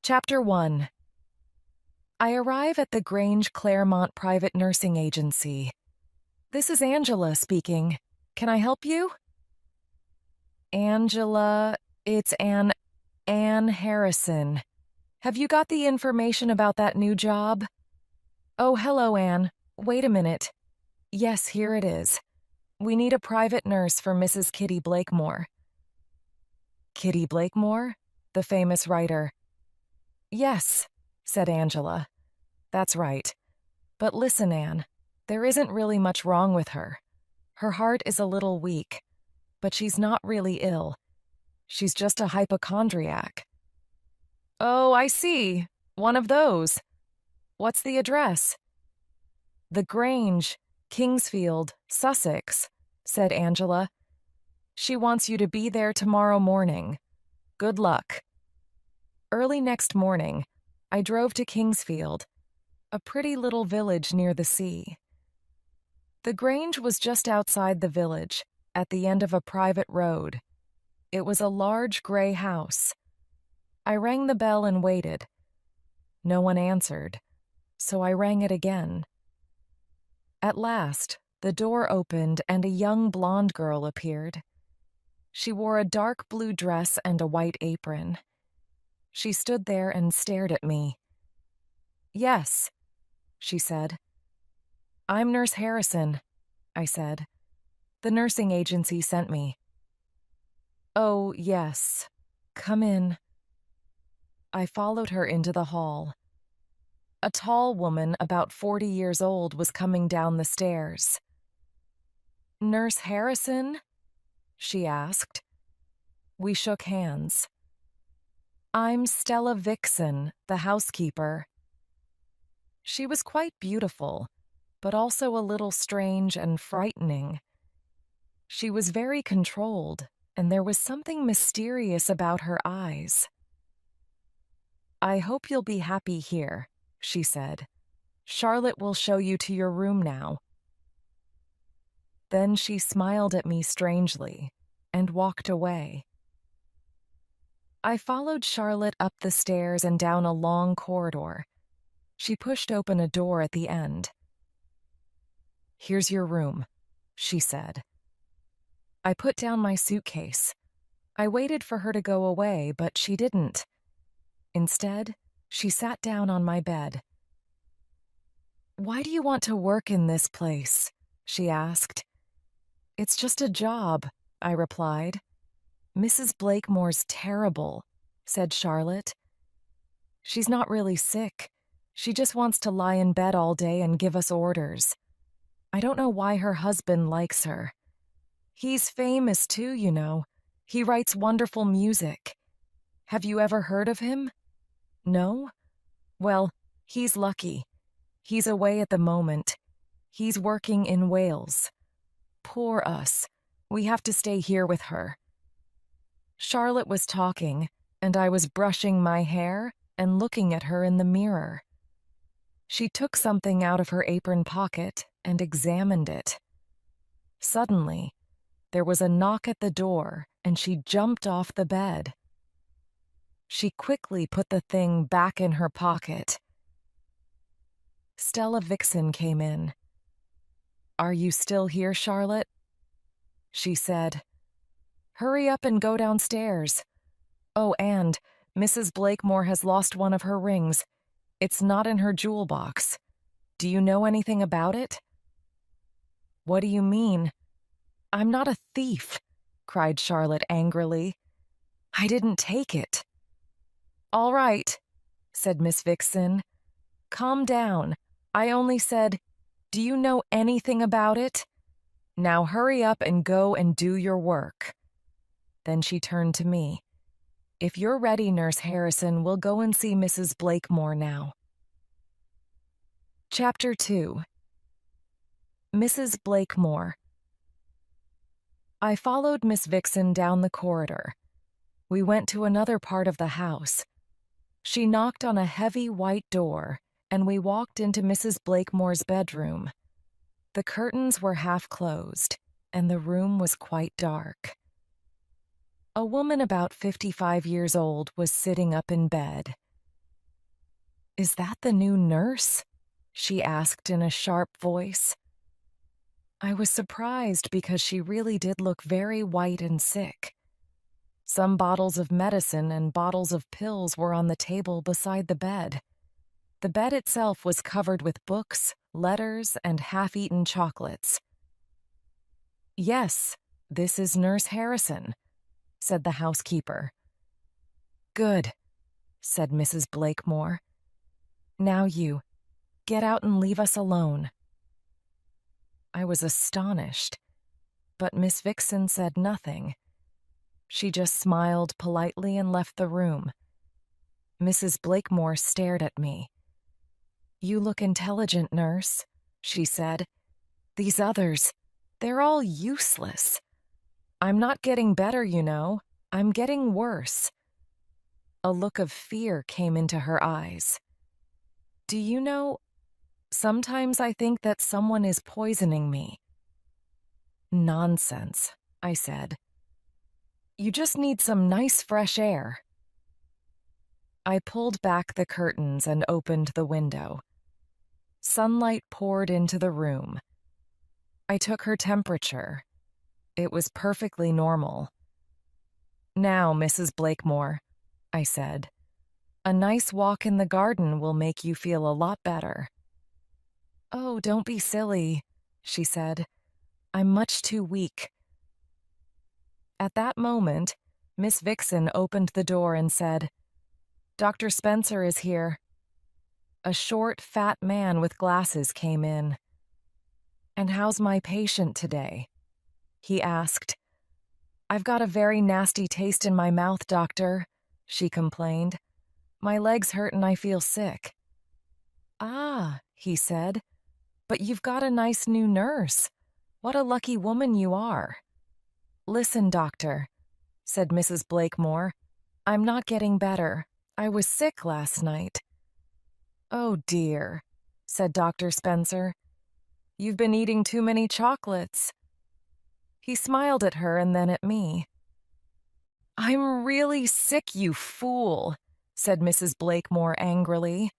Chapter 1. I arrive at the Grange Claremont Private Nursing Agency. This is Angela speaking. Can I help you? Angela, it's Ann Harrison. Have you got the information about that new job? Oh, hello, Anne. Wait a minute. Yes, here it is. We need a private nurse for Mrs. Kitty Blakemore. Kitty Blakemore? The famous writer. Yes, said Angela. That's right. But listen, Anne, there isn't really much wrong with her. Her heart is a little weak, but she's not really ill. She's just a hypochondriac. Oh, I see. One of those. What's the address? The Grange, Kingsfield, Sussex, said Angela. She wants you to be there tomorrow morning. Good luck. Early next morning, I drove to Kingsfield, a pretty little village near the sea. The Grange was just outside the village, at the end of a private road. It was a large gray house. I rang the bell and waited. No one answered, so I rang it again. At last, the door opened and a young blonde girl appeared. She wore a dark blue dress and a white apron. She stood there and stared at me. Yes, she said. I'm Nurse Harrison, I said. The nursing agency sent me. Oh, yes. Come in. I followed her into the hall. A tall woman, about 40 years old, was coming down the stairs. Nurse Harrison? She asked. We shook hands. I'm Stella Vixen, the housekeeper. She was quite beautiful, but also a little strange and frightening. She was very controlled, and there was something mysterious about her eyes. I hope you'll be happy here, she said. Charlotte will show you to your room now. Then she smiled at me strangely and walked away. I followed Charlotte up the stairs and down a long corridor. She pushed open a door at the end. Here's your room, she said. I put down my suitcase. I waited for her to go away, but she didn't. Instead, she sat down on my bed. Why do you want to work in this place? She asked. It's just a job, I replied. Mrs. Blakemore's terrible, said Charlotte. She's not really sick. She just wants to lie in bed all day and give us orders. I don't know why her husband likes her. He's famous too, you know. He writes wonderful music. Have you ever heard of him? No? Well, he's lucky. He's away at the moment. He's working in Wales. Poor us. We have to stay here with her. Charlotte was talking, and I was brushing my hair and looking at her in the mirror. She took something out of her apron pocket and examined it. Suddenly, there was a knock at the door, and she jumped off the bed. She quickly put the thing back in her pocket. Stella Vixen came in. Are you still here, Charlotte? She said. Hurry up and go downstairs. Oh, and Mrs. Blakemore has lost one of her rings. It's not in her jewel box. Do you know anything about it? What do you mean? I'm not a thief, cried Charlotte angrily. I didn't take it. All right, said Miss Vixen. Calm down. I only said, do you know anything about it? Now hurry up and go and do your work. Then she turned to me. If you're ready, Nurse Harrison, we'll go and see Mrs. Blakemore now. Chapter 2. Mrs. Blakemore. I followed Miss Vixen down the corridor. We went to another part of the house. She knocked on a heavy white door, and we walked into Mrs. Blakemore's bedroom. The curtains were half closed, and the room was quite dark. A woman about 55 years old was sitting up in bed. Is that the new nurse? She asked in a sharp voice. I was surprised because she really did look very white and sick. Some bottles of medicine and bottles of pills were on the table beside the bed. The bed itself was covered with books, letters, and half-eaten chocolates. Yes, this is Nurse Harrison, said the housekeeper. Good, said Mrs. Blakemore. Now you, get out and leave us alone. I was astonished, but Miss Vixen said nothing. She just smiled politely and left the room. Mrs. Blakemore stared at me. You look intelligent, nurse, she said. These others, they're all useless. I'm not getting better, you know. I'm getting worse. A look of fear came into her eyes. Do you know, sometimes I think that someone is poisoning me. Nonsense, I said. You just need some nice fresh air. I pulled back the curtains and opened the window. Sunlight poured into the room. I took her temperature. It was perfectly normal. Now, Mrs. Blakemore, I said, a nice walk in the garden will make you feel a lot better. Oh, don't be silly, she said. I'm much too weak. At that moment, Miss Vixen opened the door and said, Dr. Spencer is here. A short, fat man with glasses came in. And how's my patient today? He asked. I've got a very nasty taste in my mouth, doctor, she complained. My legs hurt and I feel sick. Ah, he said, but you've got a nice new nurse. What a lucky woman you are. Listen, doctor, said Mrs. Blakemore. I'm not getting better. I was sick last night. Oh, dear, said Dr. Spencer. You've been eating too many chocolates. He smiled at her and then at me. I'm really sick, you fool, said Mrs. Blakemore angrily.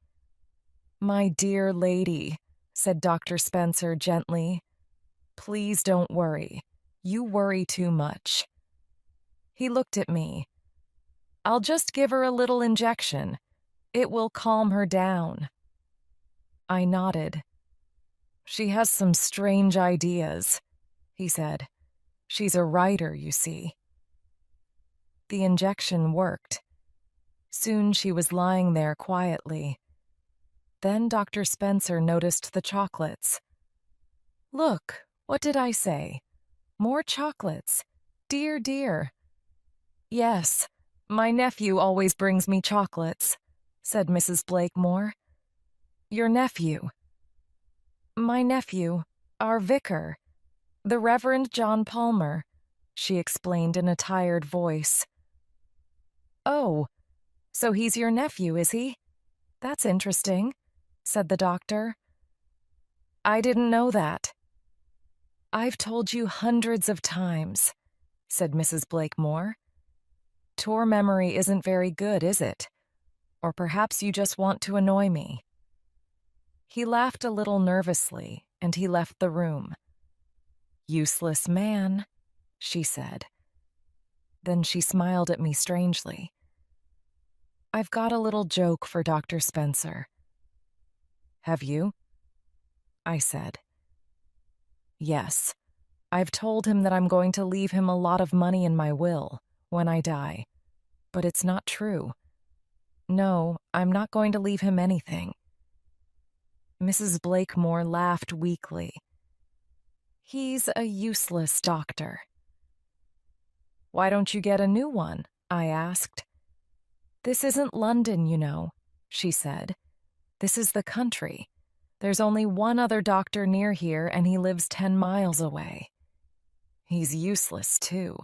My dear lady, said Dr. Spencer gently. Please don't worry. You worry too much. He looked at me. I'll just give her a little injection. It will calm her down. I nodded. She has some strange ideas, he said. She's a writer, you see. The injection worked. Soon she was lying there quietly. Then Dr. Spencer noticed the chocolates. Look, what did I say? More chocolates. Dear, dear. Yes, my nephew always brings me chocolates, said Mrs. Blakemore. Your nephew? My nephew, our vicar, the Reverend John Palmer, she explained in a tired voice. Oh, so he's your nephew, is he? That's interesting, said the doctor. I didn't know that. I've told you hundreds of times, said Mrs. Blakemore. Your memory isn't very good, is it? Or perhaps you just want to annoy me. He laughed a little nervously, and he left the room. Useless man, she said. Then she smiled at me strangely. I've got a little joke for Dr. Spencer. Have you? I said. Yes. I've told him that I'm going to leave him a lot of money in my will when I die. But it's not true. No, I'm not going to leave him anything. Mrs. Blakemore laughed weakly. He's a useless doctor. Why don't you get a new one? I asked. This isn't London, you know, she said. This is the country. There's only one other doctor near here, and he lives 10 miles away. He's useless, too.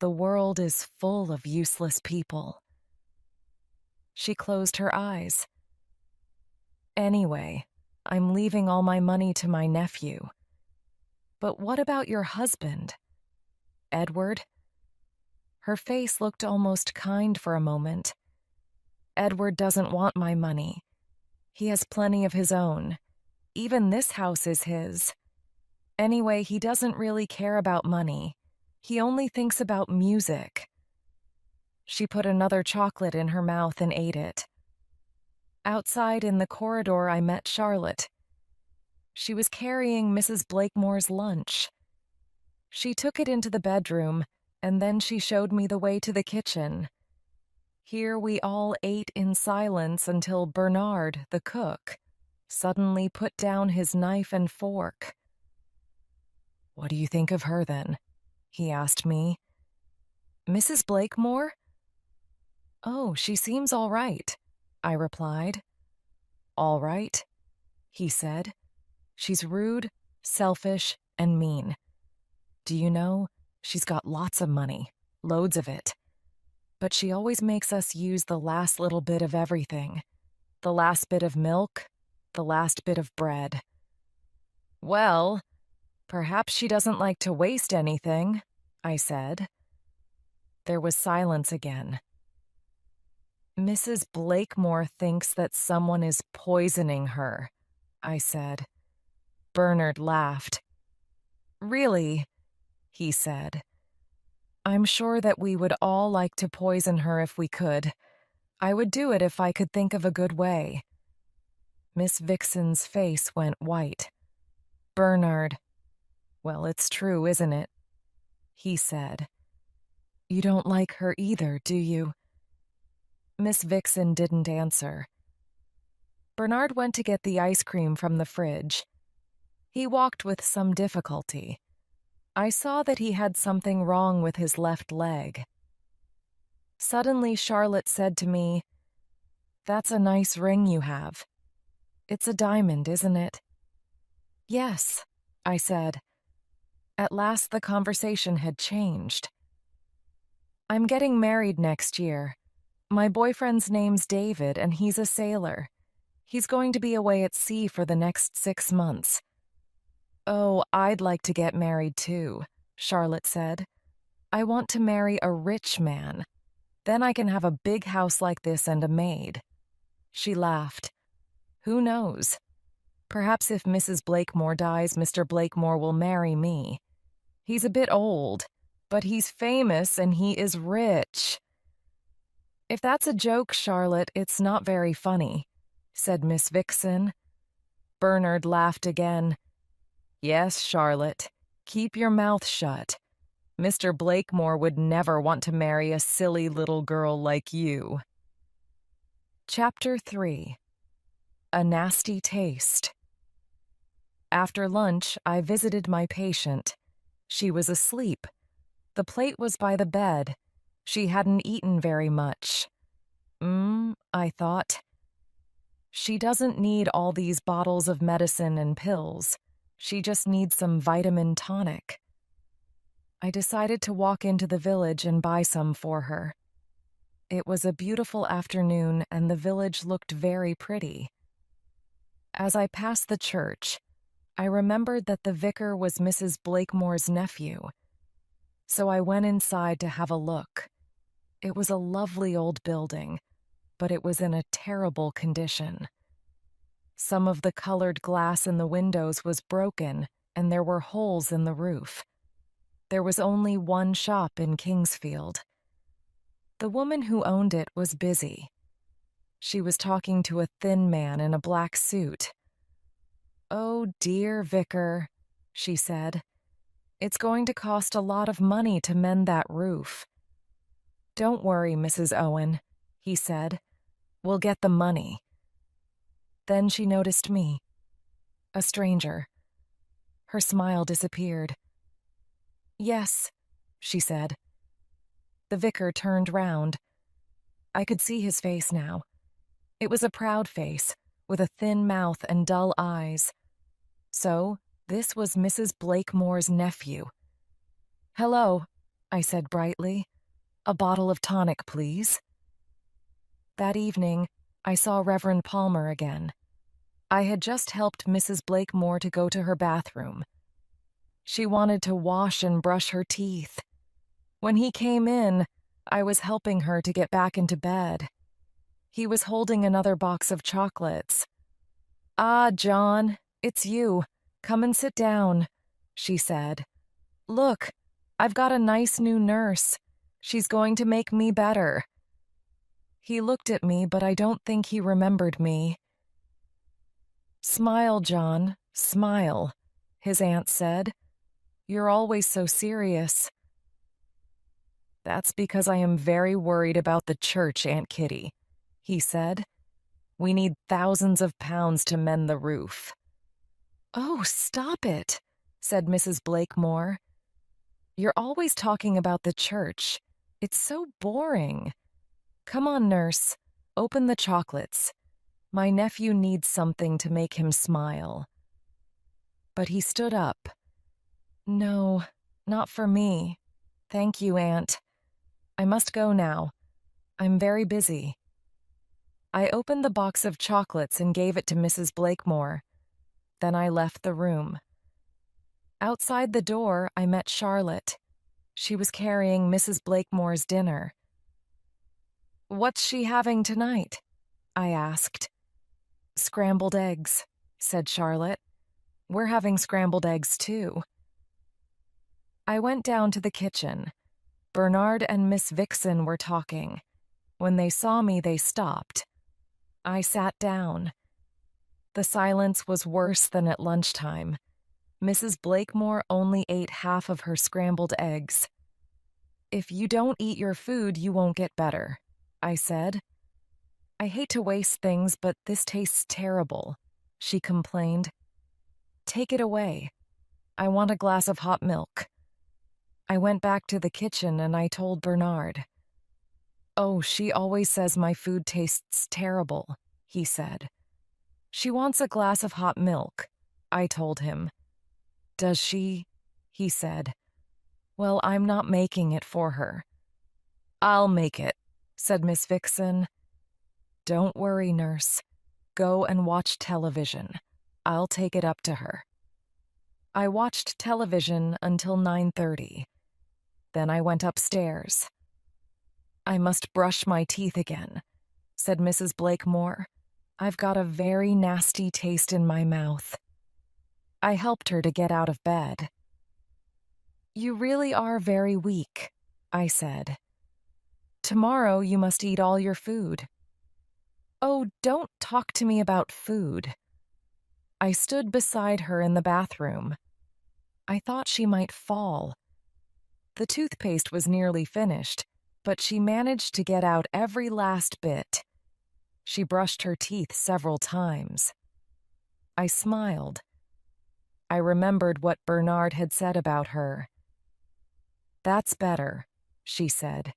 The world is full of useless people. She closed her eyes. Anyway, I'm leaving all my money to my nephew. But what about your husband? Edward? Her face looked almost kind for a moment. Edward doesn't want my money. He has plenty of his own. Even this house is his. Anyway, he doesn't really care about money. He only thinks about music. She put another chocolate in her mouth and ate it. Outside in the corridor, I met Charlotte. She was carrying Mrs. Blakemore's lunch. She took it into the bedroom, and then she showed me the way to the kitchen. Here we all ate in silence until Bernard, the cook, suddenly put down his knife and fork. "What do you think of her, then?" he asked me. "Mrs. Blakemore?" "Oh, she seems all right," I replied. "All right," he said. "She's rude, selfish, and mean. Do you know, she's got lots of money, loads of it. But she always makes us use the last little bit of everything. The last bit of milk, the last bit of bread." "Well, perhaps she doesn't like to waste anything," I said. There was silence again. "Mrs. Blakemore thinks that someone is poisoning her," I said. Bernard laughed. "Really?" he said. "I'm sure that we would all like to poison her if we could. I would do it if I could think of a good way." Miss Vixen's face went white. "Bernard, well, it's true, isn't it?" he said. "You don't like her either, do you?" Miss Vixen didn't answer. Bernard went to get the ice cream from the fridge. He walked with some difficulty. I saw that he had something wrong with his left leg. Suddenly, Charlotte said to me, "That's a nice ring you have. It's a diamond, isn't it?" "Yes," I said. At last the conversation had changed. "I'm getting married next year. My boyfriend's name's David, and he's a sailor. He's going to be away at sea for the next 6 months." "Oh, I'd like to get married too," Charlotte said. "I want to marry a rich man. Then I can have a big house like this and a maid." She laughed. "Who knows? Perhaps if Mrs. Blakemore dies, Mr. Blakemore will marry me. He's a bit old, but he's famous and he is rich." "If that's a joke, Charlotte, it's not very funny," said Miss Vixen. Bernard laughed again. "Yes, Charlotte, keep your mouth shut. Mr. Blakemore would never want to marry a silly little girl like you." Chapter 3. A Nasty Taste. After lunch, I visited my patient. She was asleep. The plate was by the bed. She hadn't eaten very much. I thought. She doesn't need all these bottles of medicine and pills. She just needs some vitamin tonic. I decided to walk into the village and buy some for her. It was a beautiful afternoon and the village looked very pretty. As I passed the church, I remembered that the vicar was Mrs. Blakemore's nephew. So I went inside to have a look. It was a lovely old building, but it was in a terrible condition. Some of the colored glass in the windows was broken, and there were holes in the roof. There was only one shop in Kingsfield. The woman who owned it was busy. She was talking to a thin man in a black suit. "Oh, dear vicar," she said. "It's going to cost a lot of money to mend that roof." "Don't worry, Mrs. Owen," he said. "We'll get the money." Then she noticed me, a stranger. Her smile disappeared. "Yes," she said. The vicar turned round. I could see his face now. It was a proud face, with a thin mouth and dull eyes. So, this was Mrs. Blakemore's nephew. "Hello," I said brightly. "A bottle of tonic, please." That evening, I saw Reverend Palmer again. I had just helped Mrs. Blakemore to go to her bathroom. She wanted to wash and brush her teeth. When he came in, I was helping her to get back into bed. He was holding another box of chocolates. Ah, John, it's you. Come and sit down, she said. Look, I've got a nice new nurse. She's going to make me better. He looked at me, but I don't think he remembered me. Smile, John, smile, his aunt said. You're always so serious. That's because I am very worried about the church, Aunt Kitty, he said. We need thousands of pounds to mend the roof. Oh, stop it, said Mrs. Blakemore. You're always talking about the church. It's so boring. Come on, nurse. Open the chocolates. My nephew needs something to make him smile. But he stood up. No, not for me. Thank you, Aunt. I must go now. I'm very busy. I opened the box of chocolates and gave it to Mrs. Blakemore. Then I left the room. Outside the door, I met Charlotte. She was carrying Mrs. Blakemore's dinner. What's she having tonight? I asked. Scrambled eggs, said Charlotte. We're having scrambled eggs too. I went down to the kitchen. Bernard and Miss Vixen were talking. When they saw me, they stopped. I sat down. The silence was worse than at lunchtime. Mrs. Blakemore only ate half of her scrambled eggs. If you don't eat your food, you won't get better, I said. I hate to waste things, but this tastes terrible, she complained. Take it away. I want a glass of hot milk. I went back to the kitchen and I told Bernard. Oh, she always says my food tastes terrible, he said. She wants a glass of hot milk, I told him. Does she? He said. Well, I'm not making it for her. I'll make it, said Miss Vixen. Don't worry, nurse. Go and watch television. I'll take it up to her. I watched television until 9:30. Then I went upstairs. I must brush my teeth again, said Mrs. Blakemore. I've got a very nasty taste in my mouth. I helped her to get out of bed. You really are very weak, I said. Tomorrow you must eat all your food. Oh, don't talk to me about food. I stood beside her in the bathroom. I thought she might fall. The toothpaste was nearly finished, but she managed to get out every last bit. She brushed her teeth several times. I smiled. I remembered what Bernard had said about her. That's better, she said.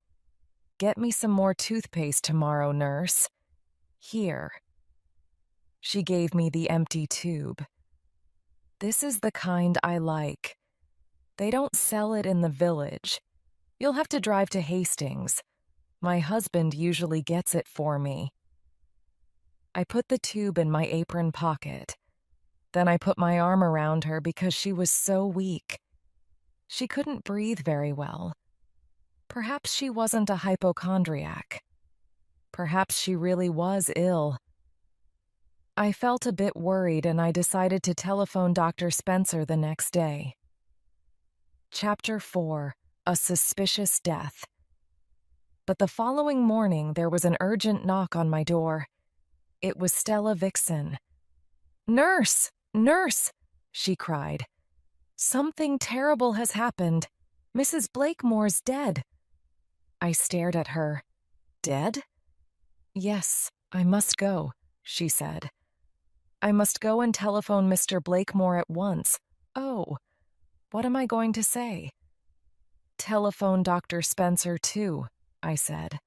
Get me some more toothpaste tomorrow, nurse. Here. She gave me the empty tube. This is the kind I like. They don't sell it in the village. You'll have to drive to Hastings. My husband usually gets it for me. I put the tube in my apron pocket. Then I put my arm around her because she was so weak. She couldn't breathe very well. Perhaps she wasn't a hypochondriac. Perhaps she really was ill. I felt a bit worried and I decided to telephone Dr. Spencer the next day. Chapter 4: A Suspicious Death. But the following morning there was an urgent knock on my door. It was Stella Vixen. Nurse! Nurse! She cried. Something terrible has happened. Mrs. Blakemore's dead. I stared at her. Dead? Yes, I must go, she said. I must go and telephone Mr. Blakemore at once. Oh, what am I going to say? Telephone Dr. Spencer, too, I said.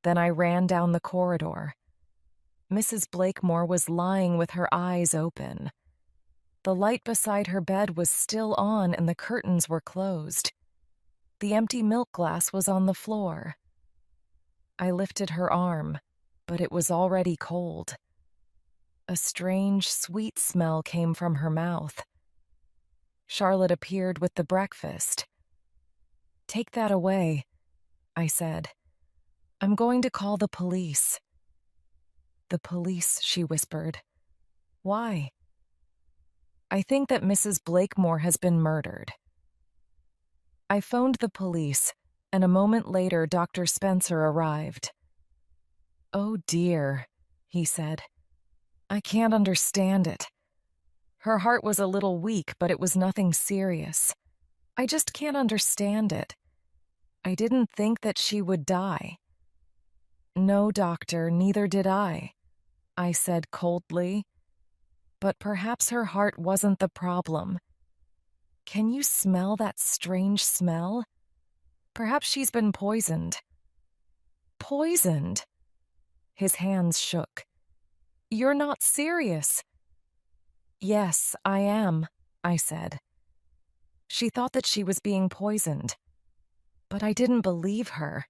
Then I ran down the corridor. Mrs. Blakemore was lying with her eyes open. The light beside her bed was still on and the curtains were closed. The empty milk glass was on the floor. I lifted her arm, but it was already cold. A strange, sweet smell came from her mouth. Charlotte appeared with the breakfast. Take that away, I said. I'm going to call the police. The police, she whispered. Why? I think that Mrs. Blakemore has been murdered. I phoned the police, and a moment later, Dr. Spencer arrived. Oh dear, he said. I can't understand it. Her heart was a little weak, but it was nothing serious. I just can't understand it. I didn't think that she would die. No, doctor, neither did I said coldly. But perhaps her heart wasn't the problem. Can you smell that strange smell? Perhaps she's been poisoned. Poisoned? His hands shook. You're not serious. Yes, I am, I said. She thought that she was being poisoned. But I didn't believe her.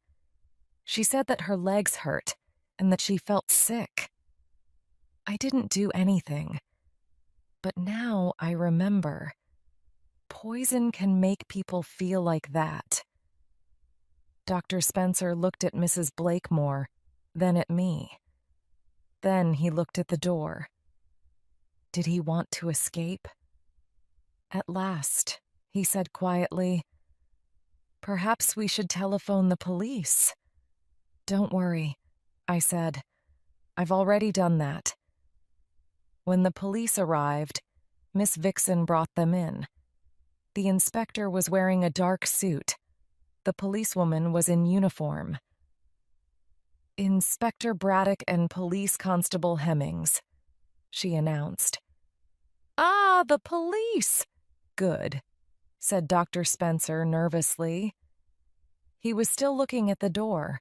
She said that her legs hurt and that she felt sick. I didn't do anything. But now I remember. Poison can make people feel like that. Dr. Spencer looked at Mrs. Blakemore, then at me. Then he looked at the door. Did he want to escape? At last, he said quietly, perhaps we should telephone the police. Don't worry, I said. I've already done that. When the police arrived, Miss Vixen brought them in. The inspector was wearing a dark suit. The policewoman was in uniform. Inspector Braddock and Police Constable Hemmings, she announced. Ah, the police! Good, said Dr. Spencer nervously. He was still looking at the door.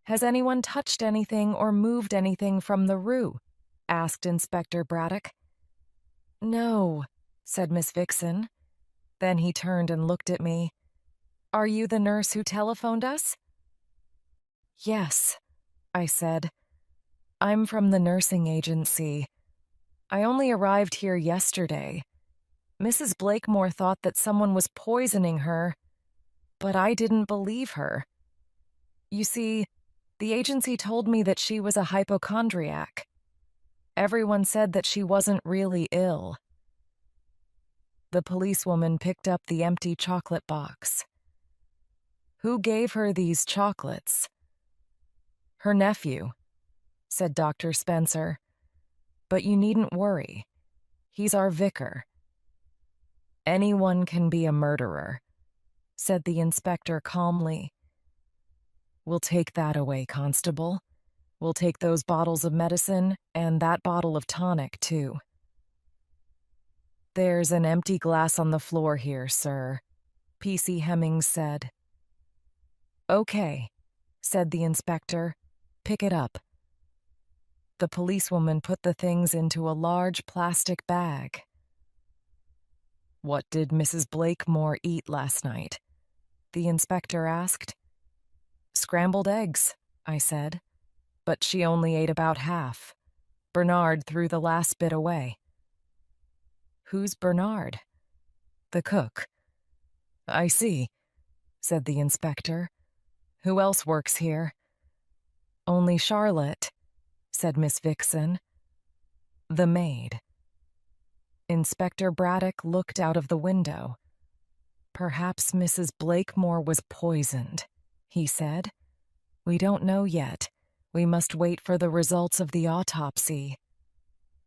Has anyone touched anything or moved anything from the rue? Asked Inspector Braddock. No, said Miss Vixen. Then he turned and looked at me. Are you the nurse who telephoned us? Yes, I said. I'm from the nursing agency. I only arrived here yesterday. Mrs. Blakemore thought that someone was poisoning her, but I didn't believe her. You see, the agency told me that she was a hypochondriac. Everyone said that she wasn't really ill. The policewoman picked up the empty chocolate box. Who gave her these chocolates? Her nephew, said Dr. Spencer. But you needn't worry. He's our vicar. Anyone can be a murderer, said the inspector calmly. We'll take that away, Constable. We'll take those bottles of medicine and that bottle of tonic, too. There's an empty glass on the floor here, sir, P.C. Hemmings said. Okay, said the inspector. Pick it up. The policewoman put the things into a large plastic bag. What did Mrs. Blakemore eat last night? The inspector asked. Scrambled eggs, I said. But she only ate about half. Bernard threw the last bit away. Who's Bernard? The cook. I see, said the inspector. Who else works here? Only Charlotte, said Miss Vixen. The maid. Inspector Braddock looked out of the window. Perhaps Mrs. Blakemore was poisoned, he said. We don't know yet. We must wait for the results of the autopsy.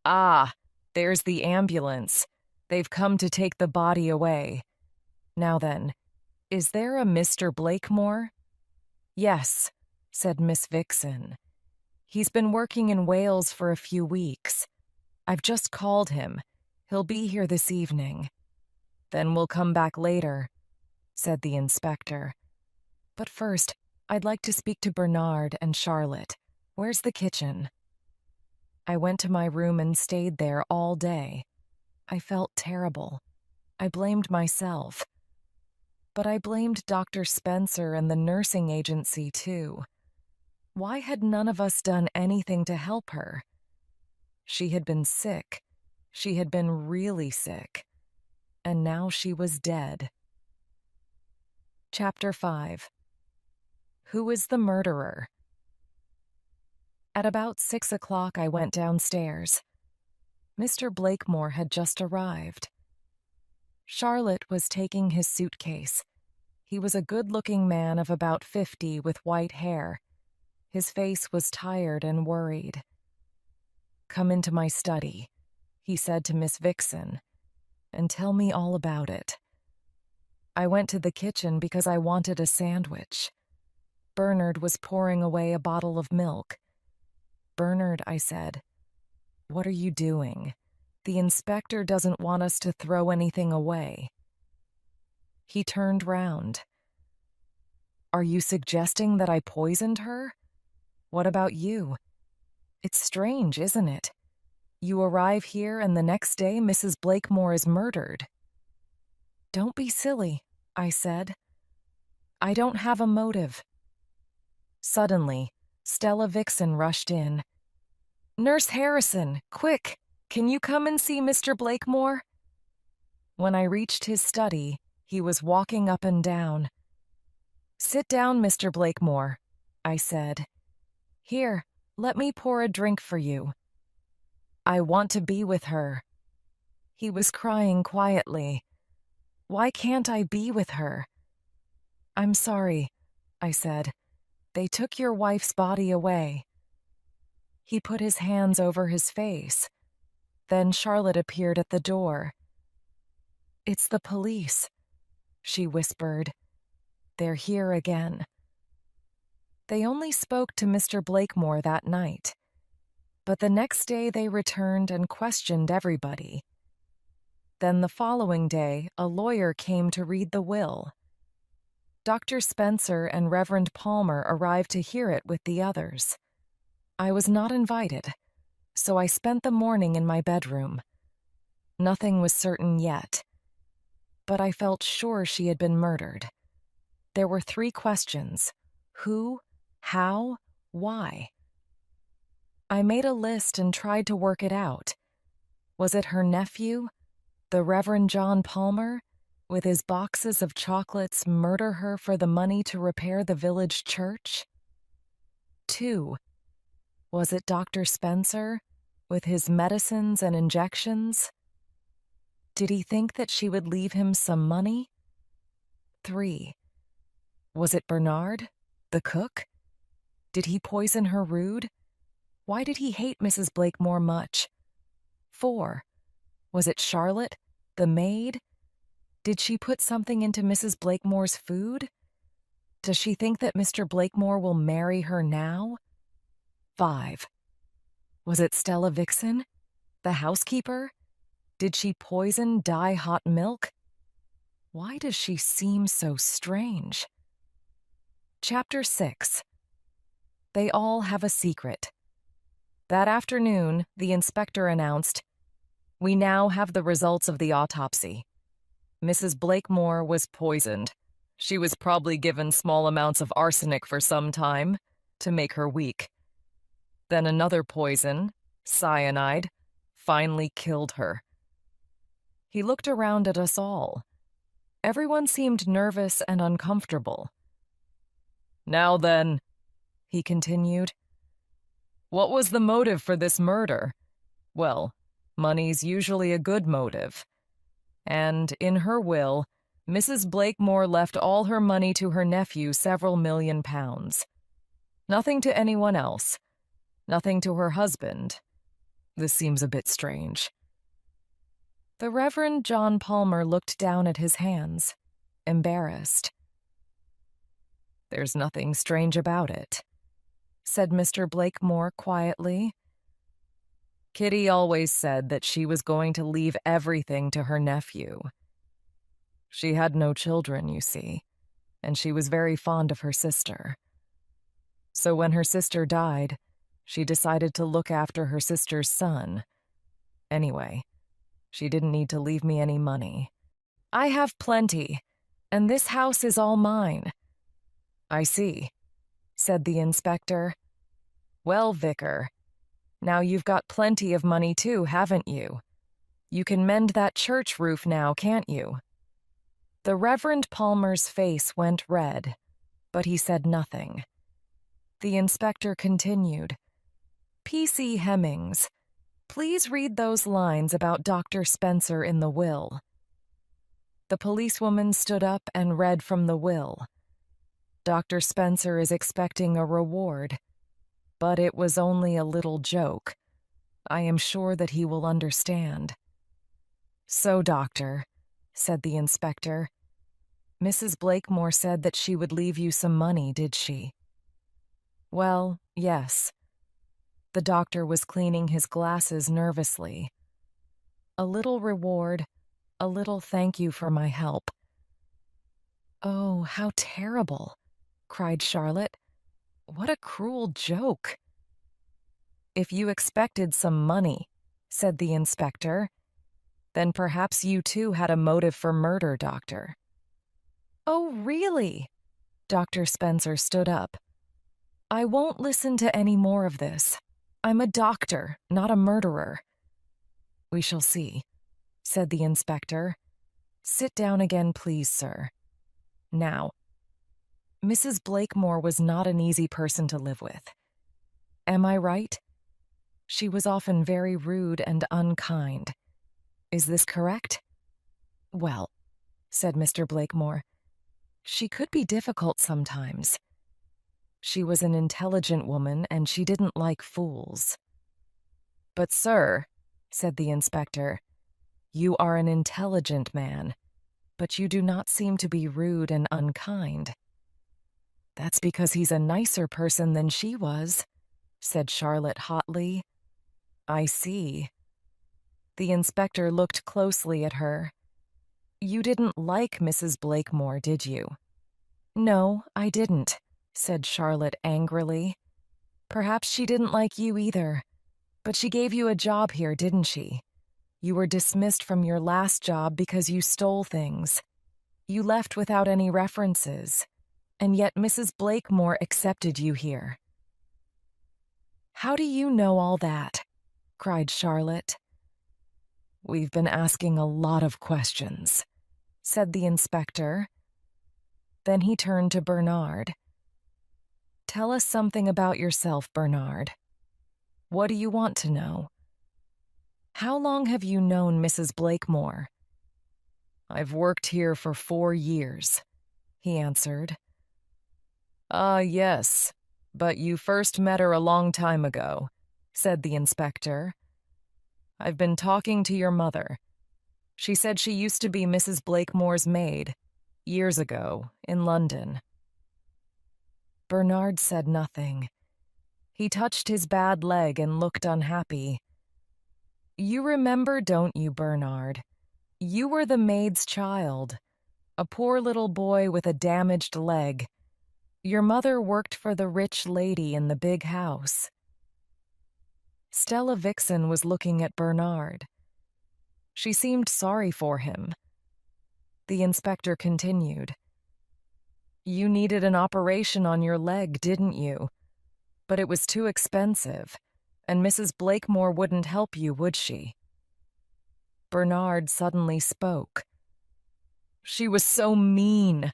Ah, there's the ambulance. They've come to take the body away. Now then, is there a Mr. Blakemore? Yes, said Miss Vixen. He's been working in Wales for a few weeks. I've just called him. He'll be here this evening. Then we'll come back later, said the inspector. But first, I'd like to speak to Bernard and Charlotte. Where's the kitchen? I went to my room and stayed there all day. I felt terrible. I blamed myself. But I blamed Dr. Spencer and the nursing agency, too. Why had none of us done anything to help her? She had been sick. She had been really sick. And now she was dead. Chapter 5. Who is the murderer? At about 6 o'clock, I went downstairs. Mr. Blakemore had just arrived. Charlotte was taking his suitcase. He was a good-looking man of about 50 with white hair. His face was tired and worried. "Come into my study," he said to Miss Vixen, "and tell me all about it." I went to the kitchen because I wanted a sandwich. Bernard was pouring away a bottle of milk. "Bernard," I said, "what are you doing? The inspector doesn't want us to throw anything away." He turned round. "Are you suggesting that I poisoned her? What about you? It's strange, isn't it? You arrive here and the next day Mrs. Blakemore is murdered." "Don't be silly," I said. "I don't have a motive." Suddenly, Stella Vixen rushed in. "Nurse Harrison, quick! Can you come and see Mr. Blakemore?" When I reached his study, he was walking up and down. "Sit down, Mr. Blakemore," I said. "Here, let me pour a drink for you. I want to be with her." He was crying quietly. "Why can't I be with her?" "I'm sorry," I said. "They took your wife's body away." He put his hands over his face. Then Charlotte appeared at the door. "It's the police," she whispered. "They're here again." They only spoke to Mr. Blakemore that night. But the next day they returned and questioned everybody. Then the following day, a lawyer came to read the will. Dr. Spencer and Reverend Palmer arrived to hear it with the others. I was not invited, so I spent the morning in my bedroom. Nothing was certain yet, but I felt sure she had been murdered. There were 3 questions: who, how, why? I made a list and tried to work it out. Was it her nephew, the Reverend John Palmer, with his boxes of chocolates, murder her for the money to repair the village church? 2. Was it Dr. Spencer, with his medicines and injections? Did he think that she would leave him some money? 3. Was it Bernard, the cook? Did he poison her rude? Why did he hate Mrs. Blakemore much? 4. Was it Charlotte, the maid? Did she put something into Mrs. Blakemore's food? Does she think that Mr. Blakemore will marry her now? 5. Was it Stella Vixen, the housekeeper? Did she poison hot milk? Why does she seem so strange? Chapter 6. They all have a secret. That afternoon, the inspector announced, "We now have the results of the autopsy. Mrs. Blakemore was poisoned. She was probably given small amounts of arsenic for some time to make her weak. Then another poison, cyanide, finally killed her." He looked around at us all. Everyone seemed nervous and uncomfortable. "Now then," he continued, "what was the motive for this murder? Well, money's usually a good motive. And in her will, Mrs. Blakemore left all her money to her nephew, several million pounds. Nothing to anyone else. Nothing to her husband. This seems a bit strange." The Reverend John Palmer looked down at his hands, embarrassed. "There's nothing strange about it," said Mr. Blakemore quietly. "Kitty always said that she was going to leave everything to her nephew. She had no children, you see, and she was very fond of her sister. So when her sister died, she decided to look after her sister's son. Anyway, she didn't need to leave me any money. I have plenty, and this house is all mine." "I see," said the inspector. "Well, Vicar, now you've got plenty of money too, haven't you? You can mend that church roof now, can't you?" The Reverend Palmer's face went red, but he said nothing. The inspector continued, "P.C. Hemmings, Please read those lines about Dr. Spencer in the will. The policewoman stood up and read from the will. Dr. Spencer is expecting a reward, but it was only a little joke. I am sure that he will understand. So, doctor, said the inspector, Mrs. Blakemore said that she would leave you some money, did she? Well, yes. The doctor was cleaning his glasses nervously. A little reward, a little thank you for my help. Oh, how terrible, cried Charlotte. What a cruel joke. If you expected some money, said the inspector, then perhaps you too had a motive for murder, doctor. Oh, really? Dr. Spencer stood up. I won't listen to any more of this. I'm a doctor, not a murderer. We shall see, said the inspector. Sit down again, please, sir. Now, Mrs. Blakemore was not an easy person to live with. Am I right? She was often very rude and unkind. Is this correct? Well, said Mr. Blakemore, she could be difficult sometimes. She was an intelligent woman, and she didn't like fools. But, sir, said the inspector, you are an intelligent man, but you do not seem to be rude and unkind. That's because he's a nicer person than she was, said Charlotte hotly. I see. The inspector looked closely at her. You didn't like Mrs. Blakemore, did you? No, I didn't, said Charlotte angrily. Perhaps she didn't like you either, but she gave you a job here, didn't she? You were dismissed from your last job because you stole things. You left without any references, and yet Mrs. Blakemore accepted you here. How do you know all that? Cried Charlotte. We've been asking a lot of questions, said the inspector. Then he turned to Bernard. Tell us something about yourself, Bernard. What do you want to know? How long have you known Mrs. Blakemore? I've worked here for 4 years, he answered. Ah, yes, but you first met her a long time ago, said the inspector. I've been talking to your mother. She said she used to be Mrs. Blakemore's maid, years ago, in London. Bernard said nothing. He touched his bad leg and looked unhappy. You remember, don't you, Bernard? You were the maid's child, a poor little boy with a damaged leg. Your mother worked for the rich lady in the big house. Stella Vixen was looking at Bernard. She seemed sorry for him. The inspector continued. You needed an operation on your leg, didn't you? But it was too expensive, and Mrs. Blakemore wouldn't help you, would she? Bernard suddenly spoke. She was so mean,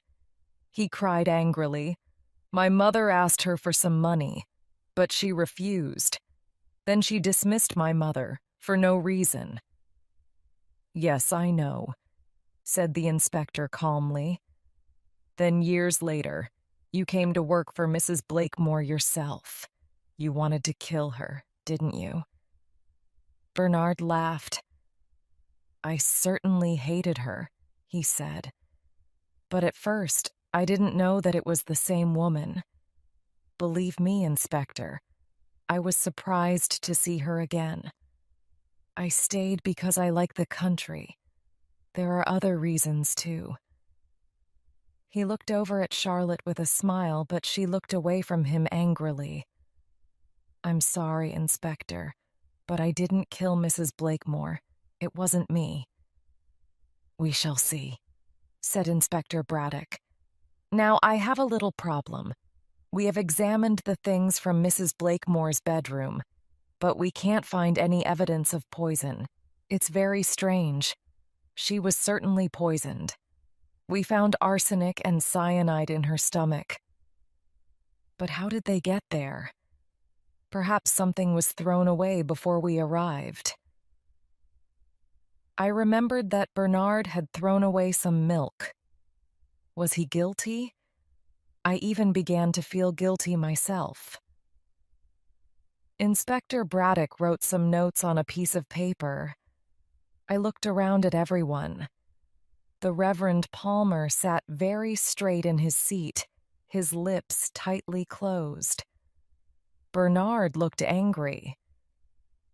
he cried angrily. My mother asked her for some money, but she refused. Then she dismissed my mother, for no reason. Yes, I know, said the inspector calmly. Then years later, you came to work for Mrs. Blakemore yourself. You wanted to kill her, didn't you? Bernard laughed. I certainly hated her, he said. But at first, I didn't know that it was the same woman. Believe me, Inspector, I was surprised to see her again. I stayed because I like the country. There are other reasons, too. He looked over at Charlotte with a smile, but she looked away from him angrily. I'm sorry, Inspector, but I didn't kill Mrs. Blakemore. It wasn't me. We shall see, said Inspector Braddock. Now, I have a little problem. We have examined the things from Mrs. Blakemore's bedroom, but we can't find any evidence of poison. It's very strange. She was certainly poisoned. We found arsenic and cyanide in her stomach. But how did they get there? Perhaps something was thrown away before we arrived. I remembered that Bernard had thrown away some milk. Was he guilty? I even began to feel guilty myself. Inspector Braddock wrote some notes on a piece of paper. I looked around at everyone. The Reverend Palmer sat very straight in his seat, his lips tightly closed. Bernard looked angry.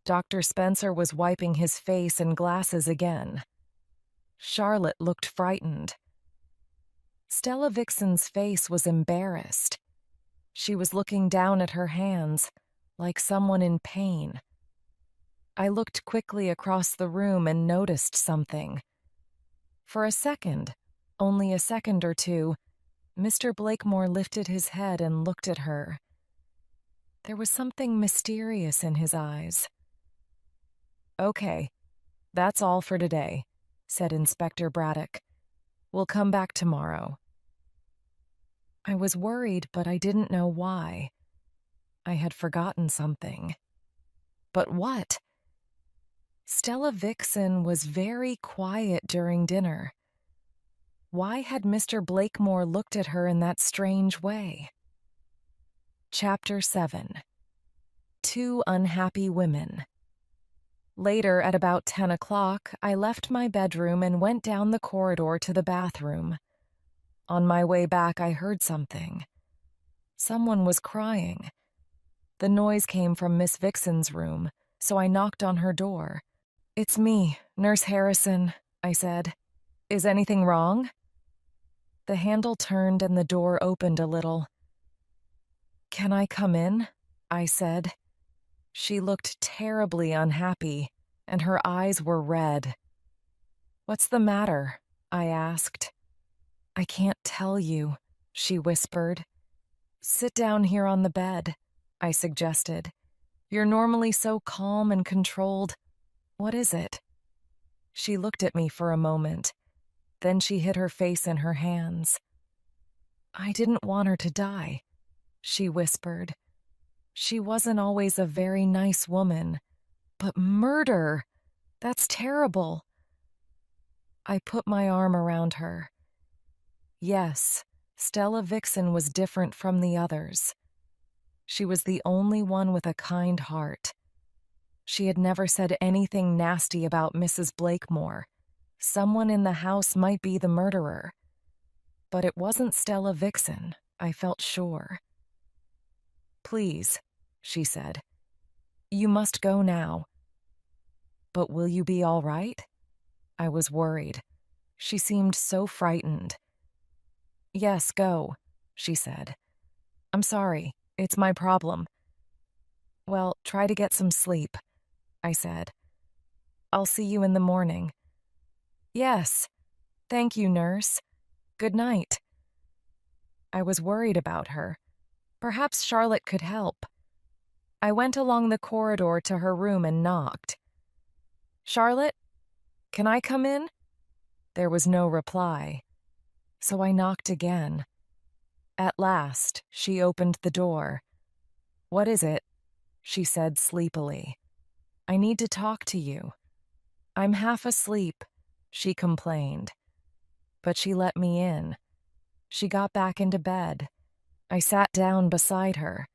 Dr. Spencer was wiping his face and glasses again. Charlotte looked frightened. Stella Vixen's face was embarrassed. She was looking down at her hands, like someone in pain. I looked quickly across the room and noticed something. For a second, only a second or two, Mr. Blakemore lifted his head and looked at her. There was something mysterious in his eyes. "Okay, that's all for today," said Inspector Braddock. "We'll come back tomorrow." I was worried, but I didn't know why. I had forgotten something. But what? Stella Vixen was very quiet during dinner. Why had Mr. Blakemore looked at her in that strange way? Chapter 7. Two Unhappy Women. Later, at about 10 o'clock, I left my bedroom and went down the corridor to the bathroom. On my way back, I heard something. Someone was crying. The noise came from Miss Vixen's room, so I knocked on her door. "It's me, Nurse Harrison," I said. "Is anything wrong?" The handle turned and the door opened a little. "Can I come in?" I said. She looked terribly unhappy, and her eyes were red. "What's the matter?" I asked. "I can't tell you," she whispered. "Sit down here on the bed," I suggested. "You're normally so calm and controlled. What is it?" She looked at me for a moment. Then she hid her face in her hands. "I didn't want her to die," she whispered. "She wasn't always a very nice woman. But murder! That's terrible." I put my arm around her. Yes, Stella Vixen was different from the others. She was the only one with a kind heart. She had never said anything nasty about Mrs. Blakemore. Someone in the house might be the murderer. But it wasn't Stella Vixen, I felt sure. "Please," she said. "You must go now." "But will you be all right?" I was worried. She seemed so frightened. "Yes, go," she said. "I'm sorry, it's my problem." "Well, try to get some sleep," I said. "I'll see you in the morning." "Yes. Thank you, nurse. Good night." I was worried about her. Perhaps Charlotte could help. I went along the corridor to her room and knocked. "Charlotte, can I come in?" There was no reply. So I knocked again. At last, she opened the door. "What is it?" she said sleepily. "I need to talk to you." "I'm half asleep," she complained. But she let me in. She got back into bed. I sat down beside her.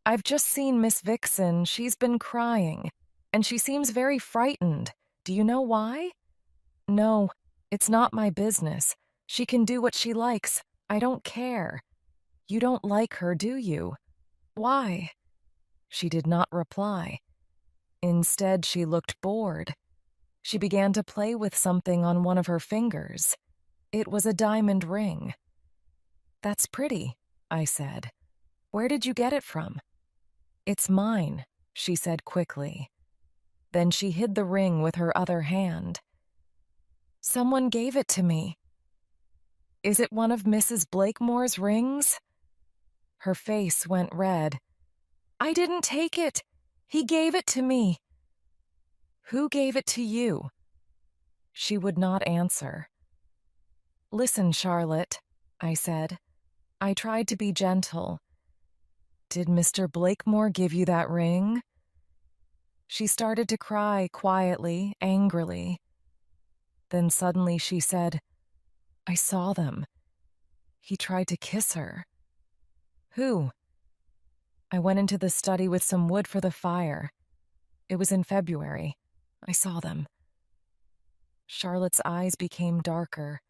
"I've just seen Miss Vixen. She's been crying, and she seems very frightened. Do you know why?" "No, it's not my business. She can do what she likes. I don't care." "You don't like her, do you?" "Why?" She did not reply. Instead, she looked bored. She began to play with something on one of her fingers. It was a diamond ring. "That's pretty," I said. "Where did you get it from?" "It's mine," she said quickly. Then she hid the ring with her other hand. "Someone gave it to me." "Is it one of Mrs. Blakemore's rings?" Her face went red. "I didn't take it. He gave it to me." "Who gave it to you?" She would not answer. "Listen, Charlotte," I said. I tried to be gentle. Did Mr. Blakemore give you that ring? She started to cry quietly, angrily. Then suddenly she said, I saw them. He tried to kiss her. Who? I went into the study with some wood for the fire. It was in February. I saw them. Charlotte's eyes became darker.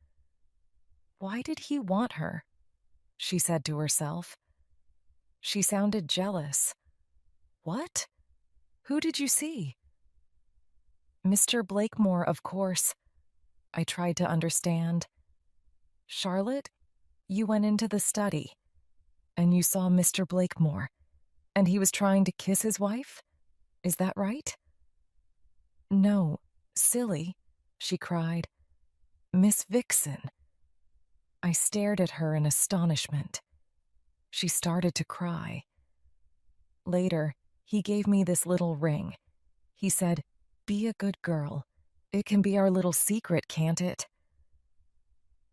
Why did he want her? She said to herself. She sounded jealous. What? Who did you see? Mr. Blakemore, of course. I tried to understand. Charlotte, you went into the study, and you saw Mr. Blakemore, and he was trying to kiss his wife? Is that right? No, silly, she cried. Miss Vixen. I stared at her in astonishment. She started to cry. Later, he gave me this little ring. He said, Be a good girl. It can be our little secret, can't it?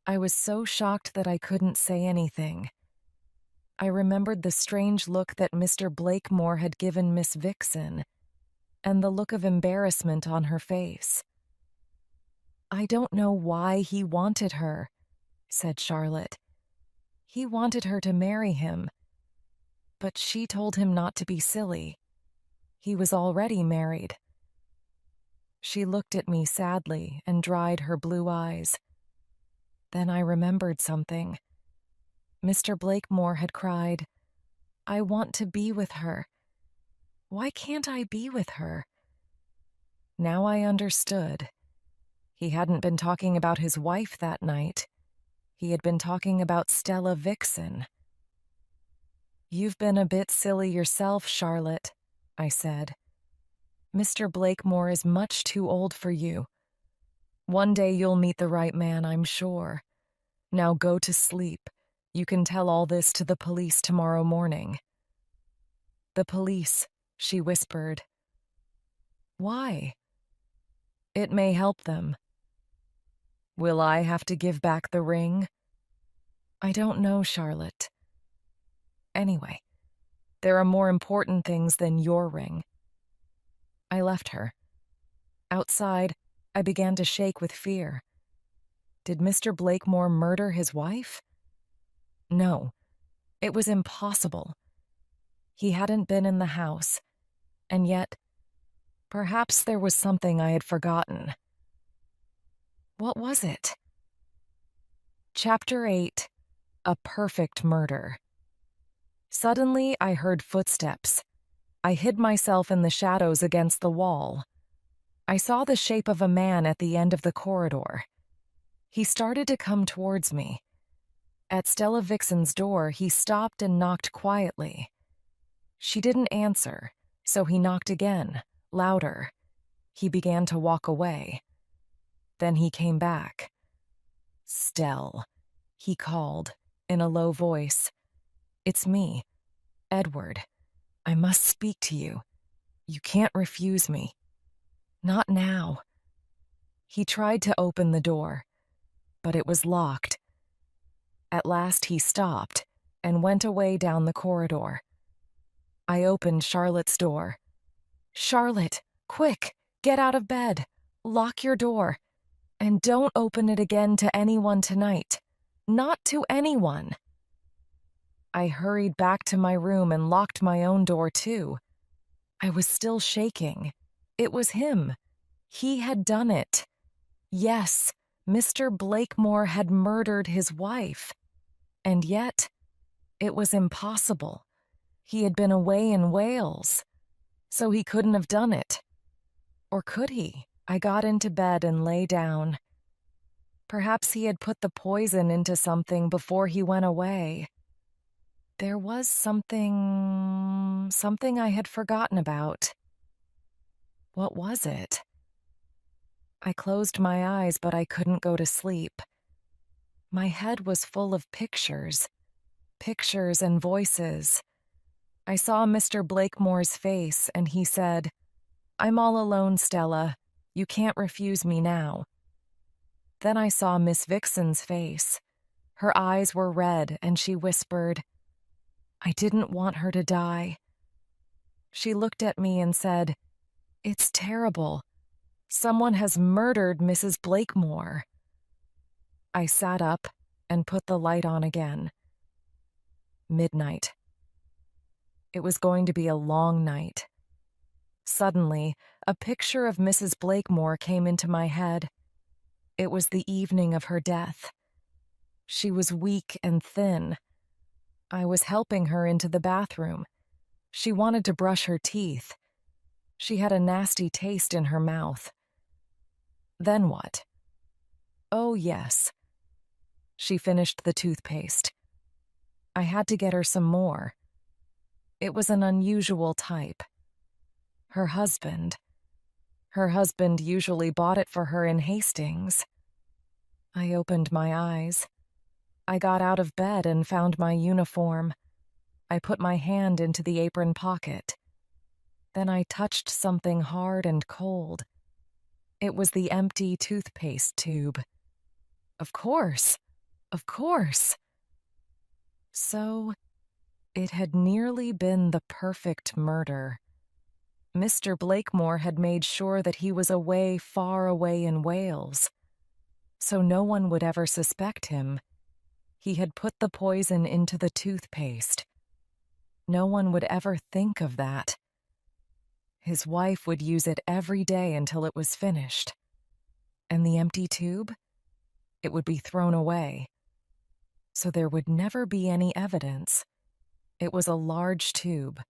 I was so shocked that I couldn't say anything. I remembered the strange look that Mr. Blakemore had given Miss Vixen, and the look of embarrassment on her face. I don't know why he wanted her, said Charlotte. He wanted her to marry him. But she told him not to be silly. He was already married. She looked at me sadly and dried her blue eyes. Then I remembered something. Mr. Blakemore had cried, I want to be with her. Why can't I be with her? Now I understood. He hadn't been talking about his wife that night. He had been talking about Stella Vixen. You've been a bit silly yourself, Charlotte, I said. Mr. Blakemore is much too old for you. One day you'll meet the right man, I'm sure. Now go to sleep. You can tell all this to the police tomorrow morning. The police, she whispered. Why? It may help them. Will I have to give back the ring? I don't know, Charlotte. Anyway, there are more important things than your ring. I left her. Outside, I began to shake with fear. Did Mr. Blakemore murder his wife? No, it was impossible. He hadn't been in the house, and yet, perhaps there was something I had forgotten. What was it? Chapter 8: A Perfect Murder. Suddenly, I heard footsteps. I hid myself in the shadows against the wall. I saw the shape of a man at the end of the corridor. He started to come towards me. At Stella Vixen's door, he stopped and knocked quietly. She didn't answer, so he knocked again, louder. He began to walk away. Then he came back. Stell, he called, in a low voice. It's me, Edward. I must speak to you. You can't refuse me. Not now. He tried to open the door, but it was locked. At last he stopped and went away down the corridor. I opened Charlotte's door. Charlotte, quick, get out of bed. Lock your door. And don't open it again to anyone tonight. Not to anyone. I hurried back to my room and locked my own door too. I was still shaking. It was him. He had done it. Yes, Mr. Blakemore had murdered his wife. And yet, it was impossible. He had been away in Wales, so he couldn't have done it. Or could he? I got into bed and lay down. Perhaps he had put the poison into something before he went away. There was something I had forgotten about. What was it? I closed my eyes, but I couldn't go to sleep. My head was full of pictures and voices. I saw Mr. Blakemore's face, and he said, I'm all alone, Stella. You can't refuse me now. Then I saw Miss Vixen's face. Her eyes were red, and she whispered, I didn't want her to die. She looked at me and said, "It's terrible. Someone has murdered Mrs. Blakemore." I sat up and put the light on again. Midnight. It was going to be a long night. Suddenly, a picture of Mrs. Blakemore came into my head. It was the evening of her death. She was weak and thin. I was helping her into the bathroom. She wanted to brush her teeth. She had a nasty taste in her mouth. Then what? Oh, yes. She finished the toothpaste. I had to get her some more. It was an unusual type. Her husband usually bought it for her in Hastings. I opened my eyes. I got out of bed and found my uniform. I put my hand into the apron pocket. Then I touched something hard and cold. It was the empty toothpaste tube. Of course. So, it had nearly been the perfect murder. Mr. Blakemore had made sure that he was away, far away in Wales, so no one would ever suspect him. He had put the poison into the toothpaste. No one would ever think of that. His wife would use it every day until it was finished. And the empty tube? It would be thrown away. So there would never be any evidence. It was a large tube.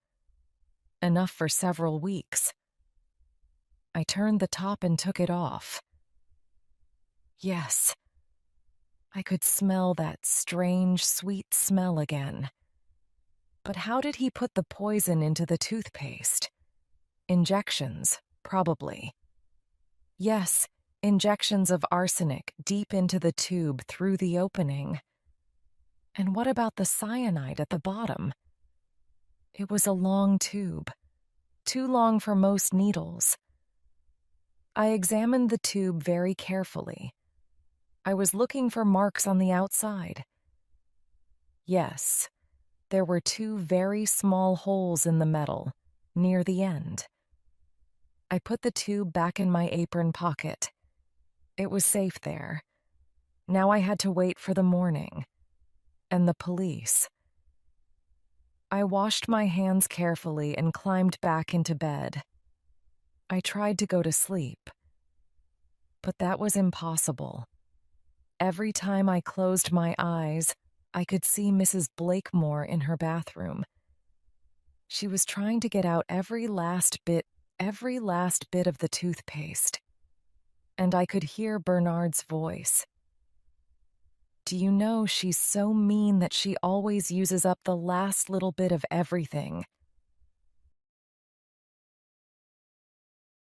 Enough for several weeks. I turned the top and took it off. Yes. I could smell that strange, sweet smell again. But how did he put the poison into the toothpaste? Injections, probably. Yes, injections of arsenic deep into the tube through the opening. And what about the cyanide at the bottom? It was a long tube, too long for most needles. I examined the tube very carefully. I was looking for marks on the outside. Yes, there were 2 very small holes in the metal, near the end. I put the tube back in my apron pocket. It was safe there. Now I had to wait for the morning. And the police. I washed my hands carefully and climbed back into bed. I tried to go to sleep. But that was impossible. Every time I closed my eyes, I could see Mrs. Blakemore in her bathroom. She was trying to get out every last bit of the toothpaste. And I could hear Bernard's voice. Do you know she's so mean that she always uses up the last little bit of everything?